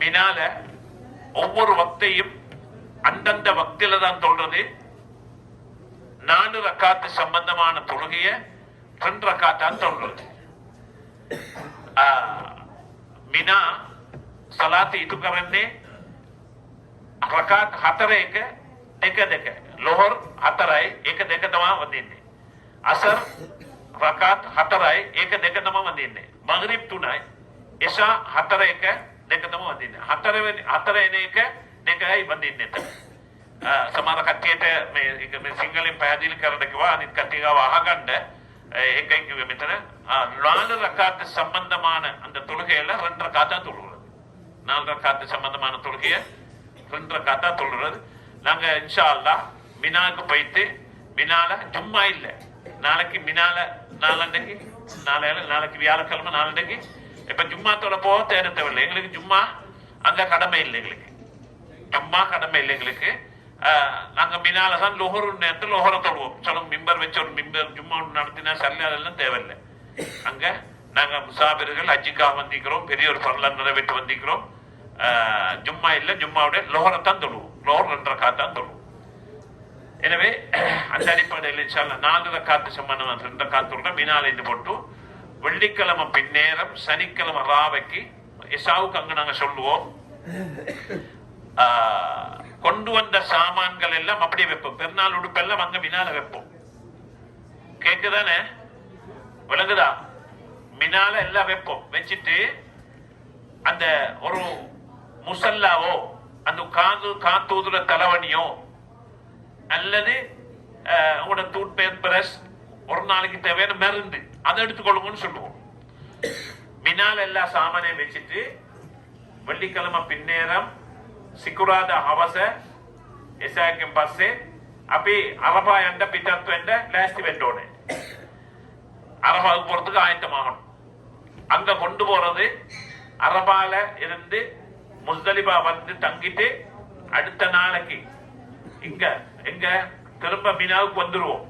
மினால ஒவ்வொரு வக்தையும் அந்தந்த வக்தில தான் சொல்றது. 4 ரக்காத்து சம்பந்தமான தொழுகைய 2 ரக்காத்தான் சொல்றது. මිනා සලාත ඉටු කරන්නේ රකාත් 4 1 2 2 ලොහර් 4යි 1 2 තමයි වදින්නේ. අසර් රකාත් 4යි 1 2 තමයි වදින්නේ. මග්රිබ් 3යි ඉෂා 4 1 2 තමයි වදින්නේ. 4 වෙනි 4 එන එක 2යි වදින්නේ. සමහර කට්ටියට මේ සිංහලෙන් පැහැදිලි කරන්න කිව්වා අනිත් කට්ටිය ගාව අහගන්න ඒකයි කිව්වේ මෙතන 4 ரக்காத்து சம்பந்தமான அந்த தொழுகையில 2 ரக்காத்தா தொழுகிறது. 4 ரக்காத்து சம்பந்தமான தொழுகைய 2 ரக்காத்தா தொழுகிறது. நாங்க இன்ஷா அல்லாஹ் மினாக்கு போயிட்டு மினால ஜும்மா இல்ல நாளைக்கு மினால நாளைக்கு வியாழக்கிழமை நாளைக்கு இப்ப ஜும்மா தொலை போக தேவையில்லை எங்களுக்கு. ஜும்மா அங்க கடமை இல்லை எங்களுக்கு. ஜும்மா கடமை இல்லை எங்களுக்கு. நாங்க மினால தான் லொஹர் நேரத்தில் லொஹரை தொழுவோம். சொல்லுங்க மிம்பர் வச்சு ஒரு மிம்பர் ஜும்மா நடத்தினா சரி அதெல்லாம் தேவையில்லை. அங்க நாங்க முசாபிர்கள் ஹஜ்ஜிக்காக வந்திக்கிறோம். பெரிய ஒரு பரலான் நிறைவேற்றி வந்திக்கிறோம். ஜும்மா இல்ல ஜும்மாவுடைய லோஹரத்தான் தொழுவோம். லோஹர் 2 ரக்காத்தான் தொழுவோம். எனவே அந்த அடிப்படையில் இன்ஷால்லா 4 ரக்காத்து சம்பந்தமா 2 ரக்காத்து தொழுற மினால இருந்து போட்டு வெள்ளிக்கிழமை பின்னேரம் சனிக்கிழமை ராவைக்கு இசாவுக்கு அங்க நாங்க சொல்லுவோம். கொண்டு வந்த சாமான்கள் எல்லாம் அப்படியே வைப்போம். பெருநாள் உடுப்பெல்லாம் அங்க மினால வைப்போம். கேக்குதானே? விளங்குதா? மினால எல்லாம் வைப்போம். வச்சுட்டு அந்த ஒரு முசல்லாவோ அந்த காத்தூதுற தலைவணியோ அல்லது உங்களோட டூத் பேஸ்ட் பிரஷ் ஒரு நாளைக்கு தேவையான மருந்து அதை எடுத்துக்கொள்ளுங்கன்னு சொல்லுவோம். மினால எல்லா சாமானையும் வச்சுட்டு வெள்ளிக்கிழமை பின்னேரம் සිකුරාදා හවස එසාවකින් පස්සේ අපි අරපා යන්න පිටත් වෙන්න ලෑස්ති වෙන්න ඕනේ. அரபாவுக்கு போறதுக்கு ஆயத்தமாகணும். அங்க கொண்டு போறது அரபால இருந்து முஸ்தலிபா வந்து தங்கிட்டு அடுத்த நாளைக்கு இங்க எங்க திரும்ப மினாவுக்கு வந்துருவோம்.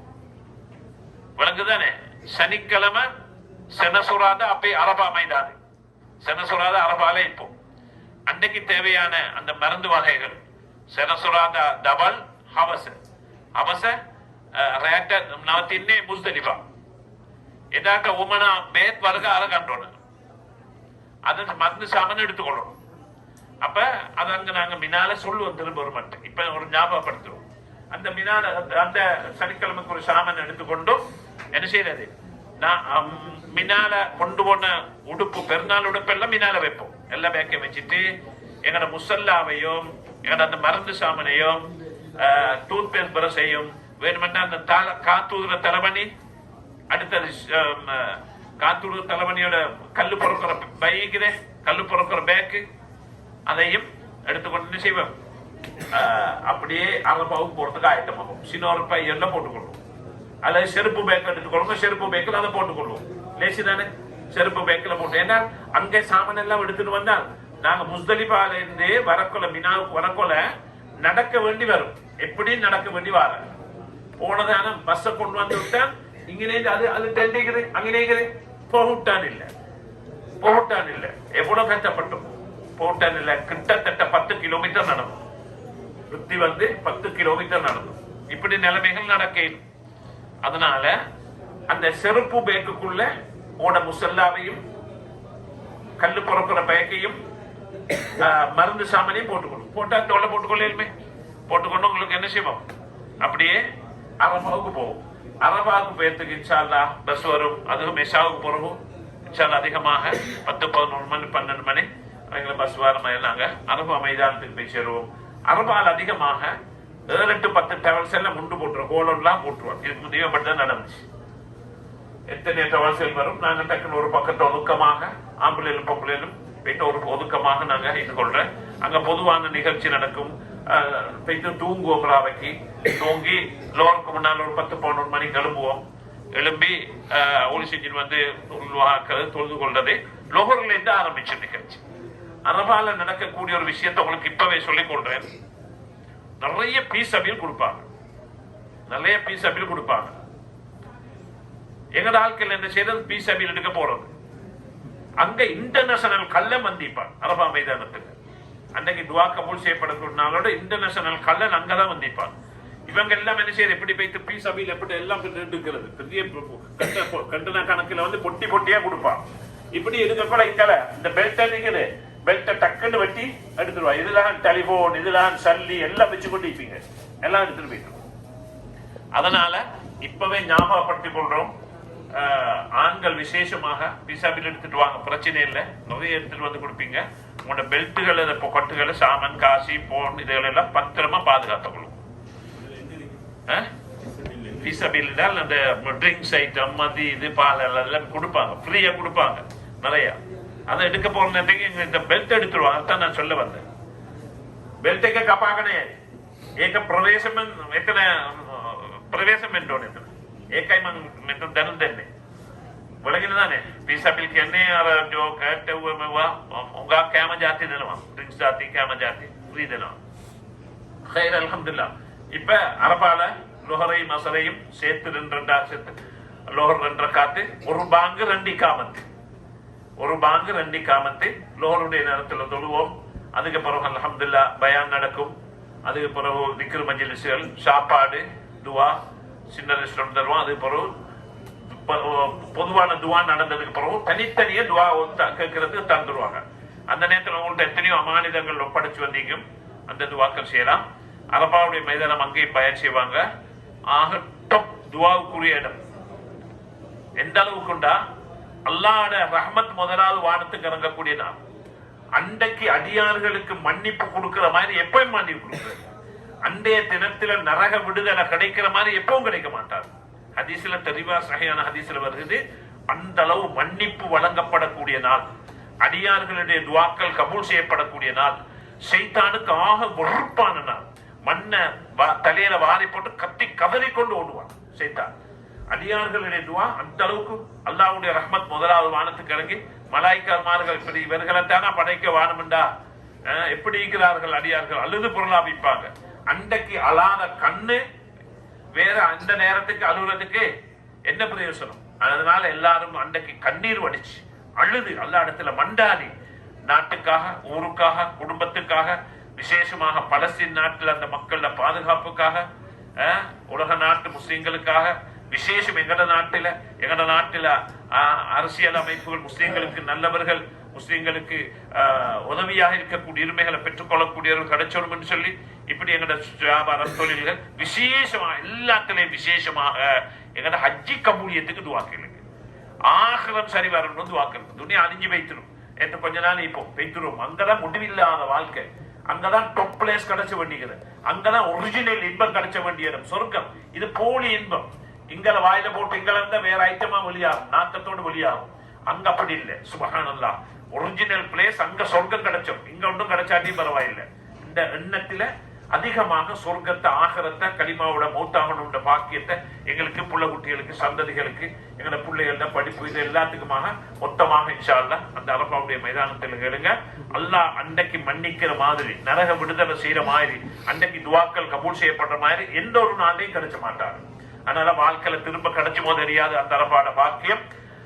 விளங்குதானே? சனிக்கிழமை செனசுராத அப்பே அரபா மைதானு செனசுராத அரபால இப்போ அன்னைக்கு தேவையான அந்த மருந்து வகைகள் செனசுராதா டபல் ஹவச ஹவச රැට නවතින්නේ මුස්දලිෆා. එදාට උමනා බේත් වර්ග අරගන්න ඕන. අද மருந்து சாமான் எடுத்துக்கொள்ளணும். அப்ப அதங்க நாங்க மினால சொல்லுவோம் திரும்ப ஒரு மட்டும். இப்ப ஒரு ஞாபகப்படுத்துறோம். அந்த மினால அந்த சனிக்கிழமைக்கு ஒரு சாமான் எடுத்துக்கொண்டு என்ன செய்யறது? நான் மினால கொண்டு போன உடுப்பு பெருநாள் உடுப்பு எல்லாம் மினால வைப்போம். எல்லாம் பேக்க வச்சுட்டு எங்களோட முசல்லாவையும் எங்களோட அந்த மருந்து சாமானையும் டூத் பேஸ்ட் பிரஷையும் வேணுமென்னா அந்த காத்தூதுற தலைவணி அடுத்தது காத்தூதுற தலைவணியோட கல்லு பொறுக்கிற பைக்குதே கல்லு பொறுக்கிற பேக்கு அதையும் எடுத்துக்கொண்டு செய்வோம். அப்படியே அரபாவுக்கு போறதுக்கு ஆயத்தமாகும். சின்னொரு பை எல்லாம் போட்டுக்கொள்வோம். அல்லது செருப்பு பேக் எடுத்துக்கொள்ளும். செருப்பு பேக்கில் அதை போட்டுக்கொள்வோம். லேசி தானே? செருப்பு பேக்கில் போட்டு ஏன்னா அங்கே சாமான் எல்லாம் எடுத்துட்டு வந்தால் நாங்க முஸ்தலிஃபால இருந்து வரக்கொல மினாவுக்கு வரக்கொல நடக்க வேண்டி வரும். எப்படி நடக்க வேண்டி வர போனதான பஸ்ஸை கொண்டு வந்து விட்டான் இங்கே அது அது டெண்டிக்குது அங்கே போட்டான் இல்ல எவ்வளவு கஷ்டப்பட்டோம். போட்டான் இல்ல கிட்டத்தட்ட 10 கிலோமீட்டர் நடக்கும். சுத்தி வந்து 10 கிலோமீட்டர் நடக்கும். இப்படி நிலைமைகள் நடக்க. அதனால அந்த செருப்பு பேக்குக்குள்ள ஓட முசல்லாவையும் கல்லு பொறுக்கிற பேக்கையும் மருந்து சாமானையும் போட்டுக்கணும். போட்டா தோலை போட்டுக்கொள்ளுமே போட்டுக்கொண்டு உங்களுக்கு என்ன செய்வோம்? அப்படியே அரபாவுக்கு போவோம். அரபாவுக்கு போயதுக்கு இன்ஷா அல்லாஹ் பஸ் வரும். அதுவும் மெஷாவுக்கு போறோம் இன்ஷா அல்லாஹ் அதிகமாக 10 11 மணி 12 மணி எங்களை பஸ் வர மாதிரி நாங்க அரபா மைதானத்துக்கு போய் சேருவோம். அரபால் அதிகமாக 7 to 10 டிராவல்ஸ் எல்லாம் முண்டு போட்டுருவோம். கோலம்லாம் போட்டுருவோம். இதுக்கு முந்தைய மட்டும் நடந்துச்சு. எத்தனை டிராவல்ஸ்கள் வரும். நாங்க டக்குன்னு ஒரு பக்கத்தை ஒதுக்கமாக ஆம்பளையிலும் பொம்பளையிலும் போயிட்டு ஒரு ஒதுக்கமாக நாங்க இது கொள்றேன். அங்க பொதுவான நிகழ்ச்சி நடக்கும். போயிட்டு தூங்குவோம். ராவைக்கு தூங்கி லோருக்கு முன்னால் ஒரு 10 11 மணிக்கு எழும்புவோம். எழும்பி ஒளி செஞ்சு வந்து தொழுது கொள்றது லோகர்ல இருந்து ஆரம்பிச்ச நிகழ்ச்சி. அரபால நடக்கக்கூடிய ஒரு விஷயத்தை உங்களுக்கு இப்பவே சொல்லிக் கொள்றேன். நிறைய பீஸ் அபில் கொடுப்பாங்க. நிறைய பீஸ் அபில் கொடுப்பாங்க. எங்கட ஆட்கள் என்ன செய்யறது? பீஸ் அபில் எடுக்க போறது. அங்க இன்டர்நேஷனல் கல்ல மந்திப்பாங்க அரபா மைதானத்துக்கு. அன்னைக்கு துவா கபூல் செய்யப்படக்கூடிய நாளோட இன்டர்நேஷனல் கல்லன் அங்கதான் வந்திருப்பாங்க. இவங்க எல்லாம் என்ன செய்யறது, எப்படி போயிட்டு பி சபையில் எப்படி எல்லாம் எடுக்கிறது, பெரிய கண்டன கணக்குல வந்து பொட்டி பொட்டியா கொடுப்பான். இப்படி எடுக்கக்கூட இக்கல இந்த பெல்ட் இருக்குது, பெல்ட்டை டக்குன்னு வெட்டி எடுத்துருவா. இதெல்லாம் டெலிபோன், இதெல்லாம் சல்லி எல்லாம் வச்சு கொண்டு இருப்பீங்க, எல்லாம் எடுத்துட்டு போயிட்டு. அதனால இப்பவே ஞாபகப்படுத்திக் கொள்றோம், ஆண்கள் விசேஷமாக பிசாபில் எடுத்துட்டு வாங்க, பிரச்சனை இல்லை, நிறைய எடுத்துட்டு வந்து கொடுப்பீங்க. உங்களோட பெல்ட்டுகள், கொட்டுகளை, சாமன், காசி, போன் இதுகளெல்லாம் பத்திரமா பாதுகாத்துக்கொள்ளும். அந்த ட்ரிங்க்ஸ் ஐட்டம், மதி, இது பால் எல்லாம் கொடுப்பாங்க, ஃப்ரீயா கொடுப்பாங்க நிறைய. அதை எடுக்க போற நேரத்துக்கு இந்த பெல்ட் எடுத்துருவாங்க. அதான் நான் சொல்ல வந்தேன். பெல்ட்டுக்கு கப்பாகனே ஏக பிரவேசம் எத்தனை பிரவேசம் என்றோம் ஏகாய் மெத்தம் தரும் തന്നെ बोलेंगे ना ने पीसा बिल कहने और जो कहते हुए मैं हुआ उनका क्या में जाती देना ड्रिंक्स जाती क्या में जाती फ्री देना खैर अल्हम्दुलिल्लाह இப்ப அரபால லோஹரையும் அசரையும் சேர்த்து 2 சேர்த்து லோஹர் 2 ரக்காத்து, ஒரு பாங்கு 2 இகாமத்து, ஒரு பாங்கு 2 இகாமத்து லோஹருடைய நேரத்துல தொழுவோம். அதுக்கு பிறகு அல்ஹம்துலில்லாஹ் பயான் நடக்கும். அதுக்கு பிறகு திக்ர் மஜ்லிஸ்கள், சாப்பாடு, துவா, சின்ன ரெஸ்டாரண்ட் தருவோம். அதுக்கு பிறகு பொதுவான துவா நடந்ததுக்கு பிறகு தனித்தனியே துவா கேட்கறது தந்துருவாங்க. அந்த நேரத்தில் உங்கள்ட்ட எத்தனையோ அமானிதங்கள் ஒப்படைச்சு வந்தீங்க, அந்த துவாக்கள் செய்யலாம். அரபாவுடைய மைதானம் அங்கேயும் பயன் செய்வாங்க. ஆக டாப் துவாவுக்குரிய இடம் எந்த அளவுக்குண்டா, அல்லாஹ்வுடைய ரஹ்மத் முதலாவது வானத்துக்கு இறங்கக்கூடிய நாள். அன்றைக்கு அடியார்களுக்கு மன்னிப்பு கொடுக்கிற மாதிரி எப்பவும் மன்னிப்பு கொடுக்குறது. அன்றைய தினத்துல நரக விடுதலை கிடைக்கிற மாதிரி எப்பவும் கிடைக்க மாட்டார். ஹதீஸ்ல தெளிவா சஹீஹான ஹதீஸ்ல வருகிறது, அந்த அளவு மன்னிப்பு வழங்கப்படக்கூடிய நாள், அடியார்களுடைய துவாக்கள் கபூல் செய்யப்படக்கூடிய நாள், ஷைத்தானுக்கு ஆக வெறுப்பான நாள். மண்ணை தலையில வாரி போட்டு கத்தி கதறி கொண்டு ஓடுவான் ஷைத்தான். அடியார்களுடைய துவா அந்த அளவுக்கு அல்லாஹ்வுடைய ரஹ்மத் முதலாவது வானத்துக்கு இறங்கி மலாய்க்கமார்கள் இப்படி இவர்களைத்தானா படைக்க வானமுண்டா, எப்படி இருக்கிறார்கள் அடியார்கள், அழுது பொருளாபிப்பாங்க. அன்றைக்கு அழாத கண்ணு வேற, அந்த நேரத்துக்கு அழுகுறதுக்கு என்ன பிரயோசனம்? அதனால எல்லாரும் அன்றைக்கு கண்ணீர் வடிச்சு அழுது அல்லா இடத்துல மண்டாடி, நாட்டுக்காக, ஊருக்காக, குடும்பத்துக்காக, விசேஷமாக பலஸ்தீன் நாட்டில் அந்த மக்கள பாதுகாப்புக்காக, உலக நாட்டு முஸ்லீம்களுக்காக, விசேஷம் எங்கட நாட்டில அரசியல் அமைப்புகள் முஸ்லீம்களுக்கு நல்லவர்கள், முஸ்லீம்களுக்கு உதவியாக இருக்கக்கூடிய உரிமைகளை பெற்றுக்கொள்ளக்கூடியவர்கள் கிடைச்சோம் என்று சொல்லி இப்படி எங்கட வியாபார தொழில்கள் விசேஷமாக எல்லாத்திலையும் விசேஷமாக எங்கட ஹஜ்ஜி கபூலியத்துக்கு துவாக்களுக்கு ஆகிரம் சரி வரணும் துவாக்கள். துணியா அழிஞ்சு வைத்திரும் என்று கொஞ்ச நாள் இப்போ வைத்திரும். அங்கதான் முடிவில்லாத வாழ்க்கை, அங்கதான் டாப் பிளேஸ் கிடைச்ச வேண்டியது, அங்கதான் ஒரிஜினல் இன்பம் கிடைச்ச வேண்டிய இடம் சொர்க்கம். இது போலி இன்பம். இங்கல வாயில போட்டு இங்கல இருந்தா வேற ஐட்டமா வெளியாகும், நாக்கத்தோடு வெளியாகும். அங்க அப்படி இல்லை. சுப்ஹானல்லாஹ், ஒரிஜினல் பிளேஸ் அங்க சொர்க்கம் கிடைச்சோம், இங்க ஒன்றும் கிடைச்சாட்டி பரவாயில்லை. இந்த எண்ணத்துல அதிகமாக சொர்க்கத்தை, ஆகரத்தை, கலிமாவோட மௌத்தாகணுன்ற பாக்கியத்தை எங்களுக்கு, புள்ள குட்டிகளுக்கு, சந்ததிகளுக்கு, எங்களோட பிள்ளைகள படிப்பு, இது எல்லாத்துக்குமாக மொத்தமாக இன்ஷா அல்லாஹ் அந்த அரபாவுடைய மைதானத்தில் கேளுங்க. அல்லாஹ் அன்றைக்கு மன்னிக்கிற மாதிரி, நரக விடுதலை செய்யற மாதிரி, அன்றைக்கு துவாக்கள் கபூல் செய்யப்படுற மாதிரி எந்த ஒரு நாளையும் கிடைச்ச மாட்டாரு. அதனால வாழ்க்கையில திரும்ப கிடைச்சுமோ தெரியாது அந்த அரபாட பாக்கியம்.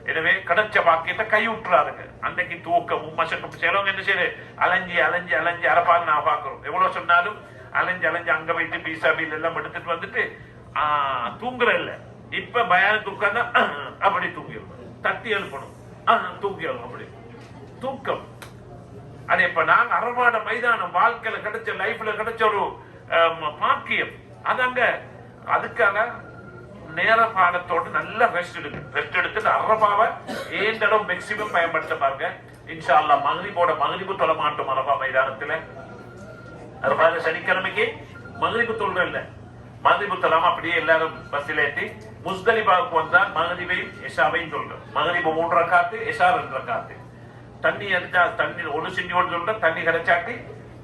எனவே கிடைச்ச பாக்கியத்தை கைவிட்டுறாருங்க. அன்னைக்கு தூக்கம் மசக்கம் சிலவங்க என்ன செய்யுது, அலைஞ்சி அலைஞ்சி அலைஞ்சி அரபாக நான் பாக்குறோம். எவ்வளவு சொன்னாலும் அலைஞ்சு அலைஞ்சு அங்க போயிட்டு பீசா பில் எல்லாம் எடுத்துட்டு வந்துட்டு தூங்குற இல்ல. இப்ப பயானுக்கு உட்கார்ந்தா அப்படி தூங்கிடும், தட்டி எழுப்பணும், தூங்கிடும், அப்படி தூக்கம். அது இப்ப நாங்க அரபாட மைதானம் வாழ்க்கையில கிடைச்ச, லைஃப்ல கிடைச்ச ஒரு பாக்கியம். அது அங்க அதுக்காக நேர பாடத்தோடு நல்ல ரெஸ்ட் எடுத்து அரபாவை ஏந்தளவு மேக்சிமம் பயன்படுத்த பாருங்க. இன்ஷா அல்லாஹ் மகரிபு தொழ மாட்டோம் அரபா மைதானத்துல. அரபால சனிக்கிழமைக்கு மகரிபு தொழுற இல்ல, மகரிபு தொழாம அப்படியே எல்லாரும் பஸ்ஸில் ஏற்றி முஸ்தலிபாவுக்கு வந்தால் மகரிபையும் எஷாவையும் சொல்றோம். மகரிபு 3 ரக்காத்து, எஷா 2 ரக்காத்து. தண்ணி அடிச்சா தண்ணி ஒரு செஞ்சோடு சொல்ற, தண்ணி கிடைச்சாட்டி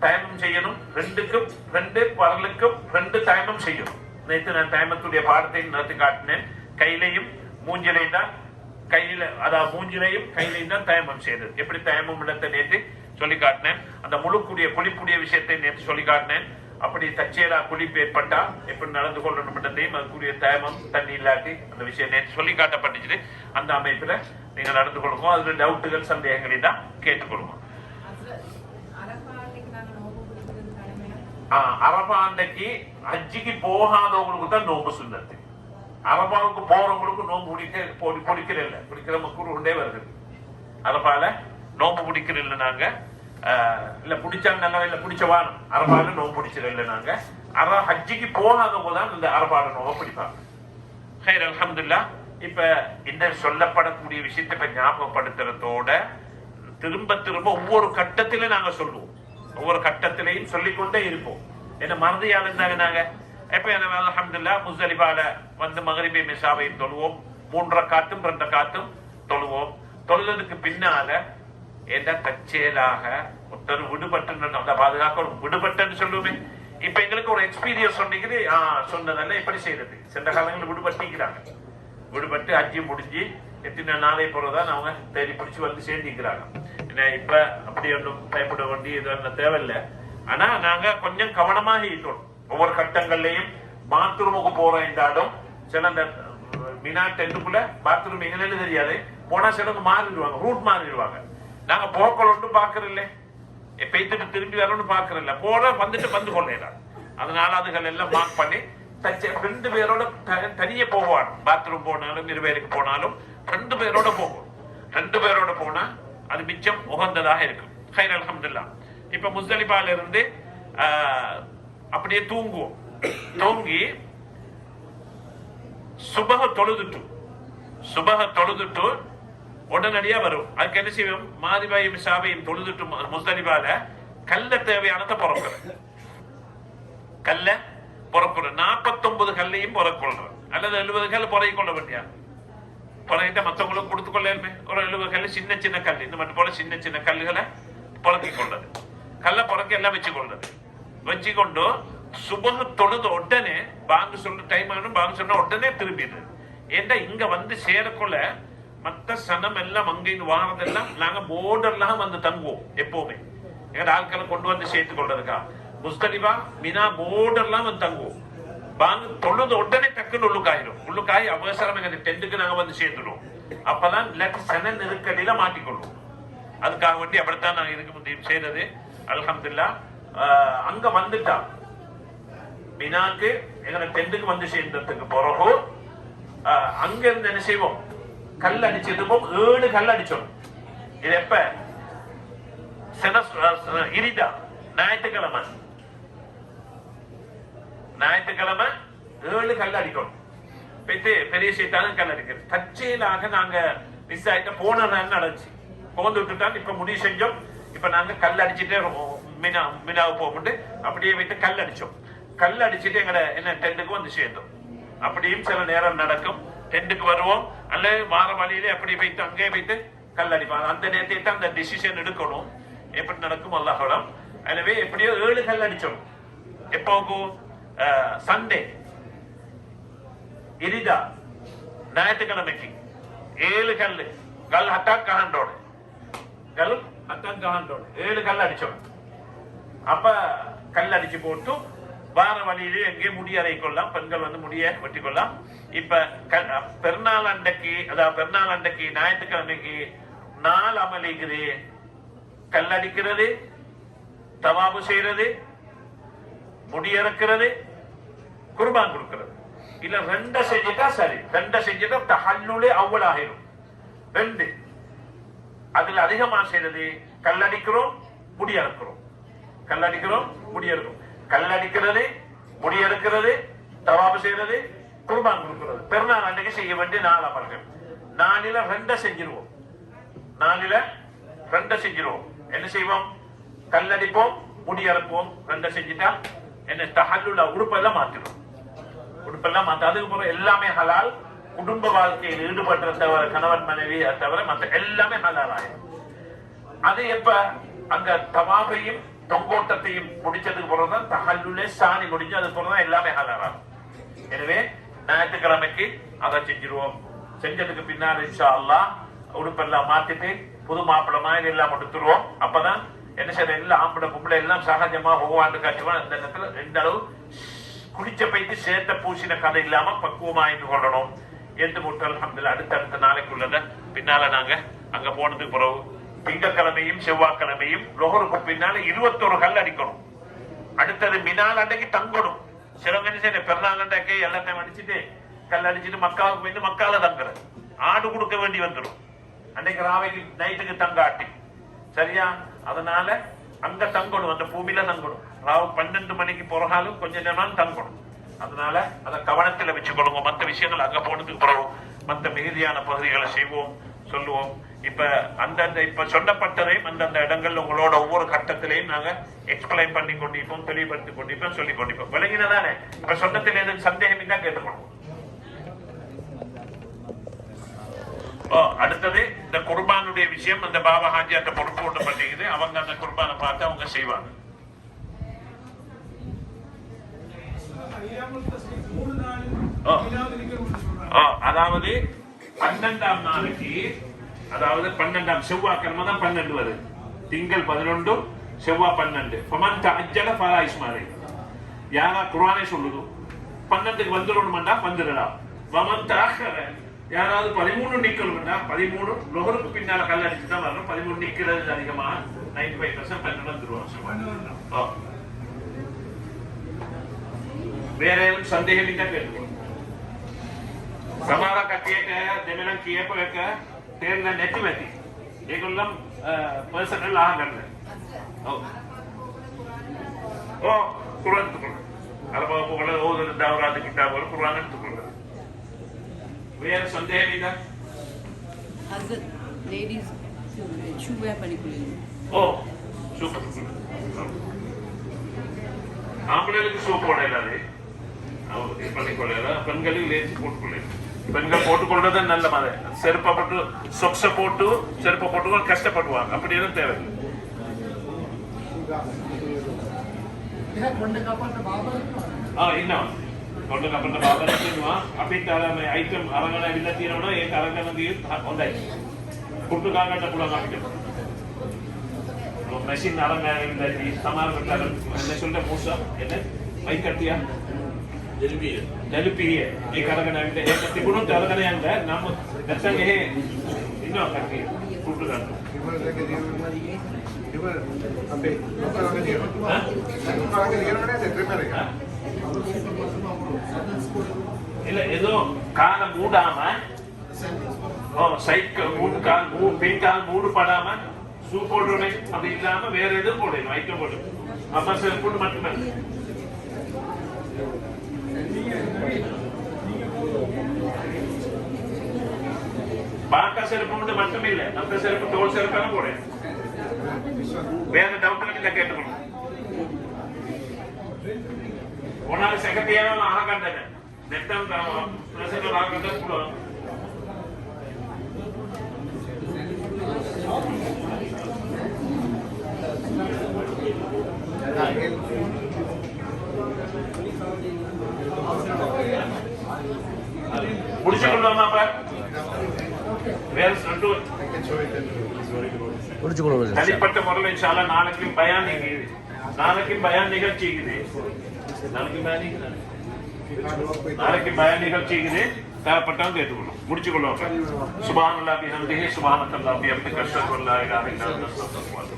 தயமம் செய்யணும். 2க்கும் 2 பரலுக்கும் 2 தயமம் செய்யணும். நேற்று நான் தயமத்துடைய பாடத்தை நடத்தி காட்டினேன். கையிலையும் மூஞ்சிலையும் தான், கையில அதாவது மூஞ்சிலையும் கையிலையும் தான் தயமம் செய்தது. எப்படி தயமம் இடத்தை நேற்று சொல்லி காட்டினேன். அந்த முழுக்குடைய குளிப்புடைய விஷயத்தை நேற்று சொல்லி காட்டினேன். அப்படி தற்செயலா குளிப்பு ஏற்பட்டா எப்படி நடந்து கொள்ளணும் என்றதையும் அதுக்குரிய தயமம் தண்ணி இல்லாட்டி அந்த விஷயம் நேற்று சொல்லி காட்டப்பட்டுச்சு. அந்த அமைப்புல நீங்க நடந்து கொள்ளுங்க. அதுல டவுட்டுகள் சந்தேகங்களை தான் கேட்டுக்கொள்ளுங்க. அரபா அன்னைக்கு ஹஜ்ஜிக்கு போகாதவங்களுக்கு தான் நோம்பு சுண்ணத்து. அரபாவுக்கு போறவங்களுக்கு நோம்பு பிடிக்கிற மக்கள் கொண்டே வருது. அரபால நோம்பு பிடிக்கிறதில்ல நாங்க, இல்ல பிடிச்சாங்க நல்லா இல்ல பிடிச்சவானம் அரபால நோம்பு பிடிச்சதில்லை நாங்க. ஹஜ்ஜிக்கு போகாதவங்க தான் இந்த அரபால நோம்பு பிடிப்பாங்க. ஹைர் அல்ஹம்துலில்லாஹ். இப்ப இந்த சொல்லப்படக்கூடிய விஷயத்தை இப்ப ஞாபகப்படுத்துறதோட திரும்ப திரும்ப ஒவ்வொரு கட்டத்தில நாங்க சொல்லுவோம், ஒவ்வொரு கட்டத்திலையும் சொல்லிக்கொண்டே இருப்போம். என்ன மறதியால் இருந்தாங்க நாங்க இப்ப அல்ஹம்துலில்லாஹ் முஸ்தலிஃபால வந்து மக்ரிபை மிஷாவையும் தொழுவோம், 3 ரக்காத்தும் 2 ரக்காத்தும் தொழுவோம். தொழுதுக்கு பின்னால ஏதா தற்செயலாக ஒருத்தர் விடுபட்டு பாதுகாக்க விடுபட்டன்னு சொல்லுவோமே. இப்ப எங்களுக்கு ஒரு எக்ஸ்பீரியன்ஸ் சொன்னீங்க, சொன்னதெல்லாம் எப்படி செய்யறது. சென்ற காலங்களில் விடுபட்டு ஹஜ்ஜி முடிஞ்சு எத்தனை நாளை போறதான் அவங்க தேடி பிடிச்சு வந்து சேர்ந்துக்கிறாங்க. ஏன்னா இப்ப அப்படி ஒன்றும் பயப்பட வேண்டிய இது தேவையில்லை. ஆனா நாங்க கொஞ்சம் கவனமாக இருக்கணும். ஒவ்வொரு கட்டங்கள்லயும் பாத்ரூமுக்கு போற என்றாலும் சில அந்த மினா டென்ட்டுக்குள்ள பாத்ரூம் எங்கன்னு தெரியாது, போனா சிலவங்க மாறிடுவாங்க, ரூட் மாறிடுவாங்க. நாங்க போக்கள் ஒன்றும் பாக்குறதில்லை, பெய்த்துட்டு திரும்பி வரணும்னு பாக்குறதில்ல, போற வந்துட்டு வந்து கொள்ளையிறாங்க. அதனால அதுகள் எல்லாம் மார்க் பண்ணி 2 பேரோட தனியே போவான். பாத்ரூம் போனாலும் 2 பேருக்கு போனாலும் 2 பேரோட போகும். 2 பேரோட போனா அது மிச்சம் உகந்ததாக இருக்கும். ஹைர் அல்ஹம்துலில்லாஹ். இப்ப முஸ்தலிஃபால இருந்து அப்படியே தூங்குவோம். தூங்கி சுபஹ தொழுதுட்டு உடனடியா வரும். அதுக்கு என்ன செய்வோம், மாதிபாயும் மிஷாவையும் தொழுதுட்டு முஸ்தலிஃபால கல்ல தேவையானதை பிறக்கிறேன். கல்ல புறக்குற 49 கல்லையும் புறக்கொள்றேன், அல்லது 70 கல் புறகி கொள்ள வேண்டியா. புறகிட்ட மற்றவங்களுக்கு கொடுத்து கொள்ளாருமே. ஒரு 70 கல் சின்ன சின்ன கல், இந்த மட்டும் போல சின்ன சின்ன கல்லுகளை புறக்கி கொள்றது, கல்லை புறக்கி எல்லாம் வச்சு கொள்றது. வச்சு கொண்டு சுபஹ் தொழுது உடனே பாங்கு சொல்ற டைம் ஆகணும், பாங்கு சொன்ன உடனே திரும்பிடுது. ஏன்னா இங்க வந்து சேரக்குள்ள மற்ற சனம் எல்லாம் அங்கிருந்து வாரதெல்லாம் நாங்க போர்டர்லாம் வந்து தங்குவோம். எப்பவுமே எங்க ஆட்களை கொண்டு வந்து சேர்த்து கொள்றதுக்கா முஸ்தலிஃபா மினா போர்டர்லாம் வந்து தங்குவோம். பாங்கு தொழுது உடனே டக்குன்னு உள்ளுக்காய் அவசரம் எங்க டென்ட்டுக்கு நாங்க வந்து சேர்ந்துடுவோம். அப்பதான் இல்லாட்டி சன நெருக்கடியில மாட்டிக்கொள்வோம். அதுக்காக வேண்டி அப்படித்தான் நாங்க இதுக்கு முந்தைய செய்யறது. அல்ஹம்துலில்லாஹ். அங்க வந்துட்டா மினாக்கு எங்க டென்ட்டுக்கு வந்து சேர்ந்ததுக்கு பிறகு அங்க இருந்து என்ன செய்வோம், கல் அடிச்சிருப்போம். 7 கல் அடிச்சோம். இது எப்ப இரிதா ஞாயிற்றுக்கிழமை 7 கல் அடிக்கணும். பெரிய சைத்தானும் கல் அடிக்கிறது. தற்செயலாக நாங்க மிஸ் ஆயிட்ட போன நடந்துச்சு, போந்து விட்டுட்டான். இப்ப முடிவு செஞ்சோம். இப்ப நாங்க கல் அடிச்சுட்டே மினாவை போகும்போது அப்படியே வைத்து கல் அடிச்சோம். கல் அடிச்சுட்டு எங்களை என்ன டென்ட்டுக்கு வந்து சேர்ந்தோம். அப்படியும் சில நேரம் நடக்கும். டென்ட்டுக்கு வருவோம், அல்லது வார வழியிலே அப்படி வைத்து அங்கே வைத்து கல் அடிப்பாங்க. அந்த நேரத்தை தான் அந்த டிசிஷன் எடுக்கணும், எப்படி நடக்கும் அல்லாஹ்வுலம். எனவே எப்படியோ 7 கல் அடிச்சோம். எப்போ சண்டே இரிதா ஞாயிற்றுக்கிழமைக்கு 7 கல் ஹட்டாக் கஹண்டோடு 7 கல் அடிச்சோம். அப்ப கல் அடிச்சு போட்டு வார வழியிலே எங்கே முடி அறை கொள்ளலாம், பெண்கள் வந்து முடிய வெட்டி கொள்ளலாம். இப்ப பெருநாள் அன்றைக்கு, அதாவது பெருநாள் அன்றைக்கு ஞாயிற்றுக்கிழமைக்கு 4 அமலிக்குது. கல் அடிக்கிறது, தவாபு செய்யறது, முடியறக்கிறது, குர்பான் கொடுக்கிறது. இல்ல 2 செஞ்சுட்டா சரி. 2 செஞ்சுட்டா தஹல்லுலே அவ்வளவு ஆகிரும். 2 அதுல அதிகமா செய்யறது கல்லடிக்கிறோம், முடியறக்கிறோம். கல்லடிக்கிறோம், முடியறக்கும். கல்லடிக்கிறது, முடியறுக்கிறது, தவாபு செய்யறது, குர்பான் கொடுக்கிறது. பெருநாள் அன்றைக்கு செய்ய வேண்டிய 4 அமல்கள். 4ல 2 செஞ்சிருவோம். 4ல 2 செஞ்சிருவோம். என்ன செய்வோம், கல்லடிப்போம், முடியறுப்போம். 2 செஞ்சுட்டா என்ன தஹல்லுல உடுப்பெல்லாம் மாத்திடும். உடுப்பெல்லாம் மாத்த அதுக்கப்புறம் எல்லாமே ஹலால். குடும்ப வாழ்க்கையில் ஈடுபட்ட தவிர கணவன் மனைவி தவிர மற்ற எல்லாமே ஹலால் ஆயிடும். அது எப்ப அங்க தவாபையும் தொங்கோட்டத்தையும் முடிச்சதுக்கு பிறகுதான் தஹல்லுலே சாணி முடிஞ்சு அது பிறகுதான் எல்லாமே ஹலால் ஆகும். எனவே ஞாயிற்றுக்கிழமைக்கு அதை செஞ்சிருவோம். செஞ்சதுக்கு பின்னாடி இன்ஷா அல்லாஹ் உடுப்பெல்லாம் மாத்திட்டு புது மாப்பிள்ளை மாதிரி எல்லாம் கொடுத்துருவோம். அப்பதான் என்ன செய்ய எல்லாம் ஆம்பளை பொம்பளை எல்லாம் சகஜமா ஒவ்வாண்டு காட்டுவோம். அந்த நேரத்துல 2 அளவு குடிச்ச பைத்து சேர்த்த பூசின கதை இல்லாம பக்குவமா ஆய்ந்து கொள்ளணும் என்று முட்டு. அல்ஹம்துலில்லாஹ். அடுத்த நாளைக்கு உள்ளத பின்னால நாங்க அங்க போனதுக்கு பிறகு திங்கக்கிழமையும் செவ்வாய்க்கிழமையும் லொஹருக்கு பின்னால 21 கல் அடிக்கணும். அடுத்தது மினால் அன்றைக்கு தங்கணும். சிலவங்க என்ன செய்ய பெருநாள் அன்றைக்கு எல்லாத்தையும் அடிச்சுட்டு கல் அடிச்சுட்டு மக்காவுக்கு போயிட்டு மக்கால தங்குறது. ஆடு கொடுக்க வேண்டி வந்துடும் அன்றைக்கு ராவைக்கு நைட்டுக்கு தங்காட்டி. சரியா? அதனால அங்க தங்கணும், அந்த பூமியில தங்கணும். ராவு 12 மணிக்கு போறாலும் கொஞ்ச நேரம் தங்கணும். அதனால அதை கவனத்துல வச்சுக்கொள்ளுங்க. மற்ற விஷயங்கள் அங்க போனதுக்கு பிறகு மற்ற மிகுதியான பகுதிகளை செய்வோம், சொல்லுவோம். இப்ப அந்தந்த இப்ப சொல்லப்பட்டதையும் அந்தந்த இடங்கள்ல உங்களோட ஒவ்வொரு கட்டத்திலையும் நாங்க எக்ஸ்பிளைன் பண்ணி கொண்டிருப்போம், தெளிவுபடுத்தி கொண்டிருப்போம், சொல்லி கொண்டிருப்போம். விளங்கினதானே? இப்ப சொன்னத்தில் எதுவும் சந்தேகம் இருந்தா கேட்டுக்கணும். அடுத்தது இந்த குர்பானுடைய விஷயம். அந்த பாபா ஹாஜியாட்ட பொறுப்பு ஒன்று பண்ணிக்குது. அவங்க அந்த குர்பானை பார்த்து அவங்க செய்வாங்க. அதாவது 12ஆம் நாளைக்கு, அதாவது 12ஆம் செவ்வாய்க்கிழமை தான் 12 வருது. திங்கள் 11, செவ்வாய் 12. ஃபமன் தஅஜ்ஜல ஃபலா இஸ்ம அலைஹி. யாரா குர்ஆனே சொல்லுது 12க்கு வந்துடணும்டா வந்துடடா. வமன் தஅக்கர, யாராவது 13 நிக்கணும்டா 13 லொஹருக்கு பின்னால கல் அடிச்சு தான் வரணும். 13 நிக்கிறது அதிகமா 95% 12 வந்துருவாங்க. வேற ஏதும் சந்தேகம் இருந்தா கேட்டுக்கணும். සමහර කටියට දෙමළන් කියපු එක තේරෙන්නේ නැති වෙති. ඒගොල්ලන් පර්සනල් අහගන්න. ඔව්. ඔව් කුරාන් තුකල. අර බෝවල ඕදන දවරාද කිතාවල කුරාන් තුකල. வேற சந்தேகம் இல்ல? ஹஸ்பண்ட் லேடிஸ் ஷூ வேர் பண்ணிக்குள்ளீங்க. ஓ சூப்பர். ஆம்பளைகளுக்கு ஷூ போடலாது. அவங்க பண்ணிக்கொள்ளல. பெண்களுக்கு லேஸ் போட்டுக்கொள்ளல. பெண்கள் போட்டுக்கொள்றது நல்ல மாதிரி. செருப்பை போட்டு சொக்ஸை போட்டு செருப்பை போட்டு கஷ்டப்படுவாங்க. அப்படி எதுவும் தேவை. இன்னும் කොන්න කපන්න බාබරක් වෙනවා. අපිට අර මේ අයිටම් අරගෙන අවිල්ලා තියෙනවනේ ඒක අරගෙන ගියොත් හොඳයි. කුට්ටු ගා ගන්න පුළුවන් අපිට. මැෂින් අරගෙන ඇවිල්ලා සමහරකට අර නැෂනල් මොස්ස එන්නේ අයි කට්ටිය දෙලිපිය ඒක අරගෙන ඇවිල්ලා ඒක තිබුණොත් අරගෙන යන්න. නම් නැත්නම් එහෙ ඉන්නවා කට්ටිය කුට්ටු ගන්න. ඉවර අපේ ඔක්කොම දියනවා. ඔක්කොම දියනවනේ ට්‍රිමර් එක. இல்ல ஏதோ காலை மூடாம சைக்கிள் பெண் கால் மூடு படாம ஷூ போடுறேன். அது இல்லாம வேற எதுவும் போடணும். ஐட்டம் போடணும். அப்பா செருப்பு மட்டுமே. பாக்கா செருப்பு மட்டும் இல்ல, மற்ற செருப்பு தோல் செருப்பான போட. வேற டவுட் இல்ல கேட்டுக்கணும். ஒன்னால செகண்டியாவும் ஆகண்டன நெட்டம் பிரசன்ன ஆகண்ட පුළුවන්. முடிச்சுக்கொள்ளாமா அப்ப வேற சொல்லிட்டு முடிச்சுக்கொள்ளும். தனிப்பட்ட முறையில் இன்ஷால்லா நாளைக்கும் பயான் நிகழ்ச்சி நாளைக்கு பயான் நிகழ்ச்சி இருக்குது. தேவைப்பட்டாலும் கேட்டுக்கணும். முடிச்சுக்கொள்ளும். சுப்ஹானல்லாஹி பிஹம்திஹி சுப்ஹானல்லாஹி பிஹம்திஹி அஷ்ஹது அல்லா இலாஹா இல்லா அன்த அஸ்தக்ஃபிருக்க.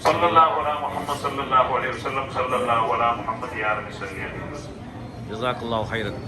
ஸல்லல்லாஹு அலா முஹம்மத் ஸல்லல்லாஹு அலைஹி வஸல்லம் ஸல்லல்லாஹு அலா முஹம்மத் யா ரப்பி ஸல்லி அலைஹி வஸல்லம். ஜஸாக்கல்லாஹு ஹைரன்.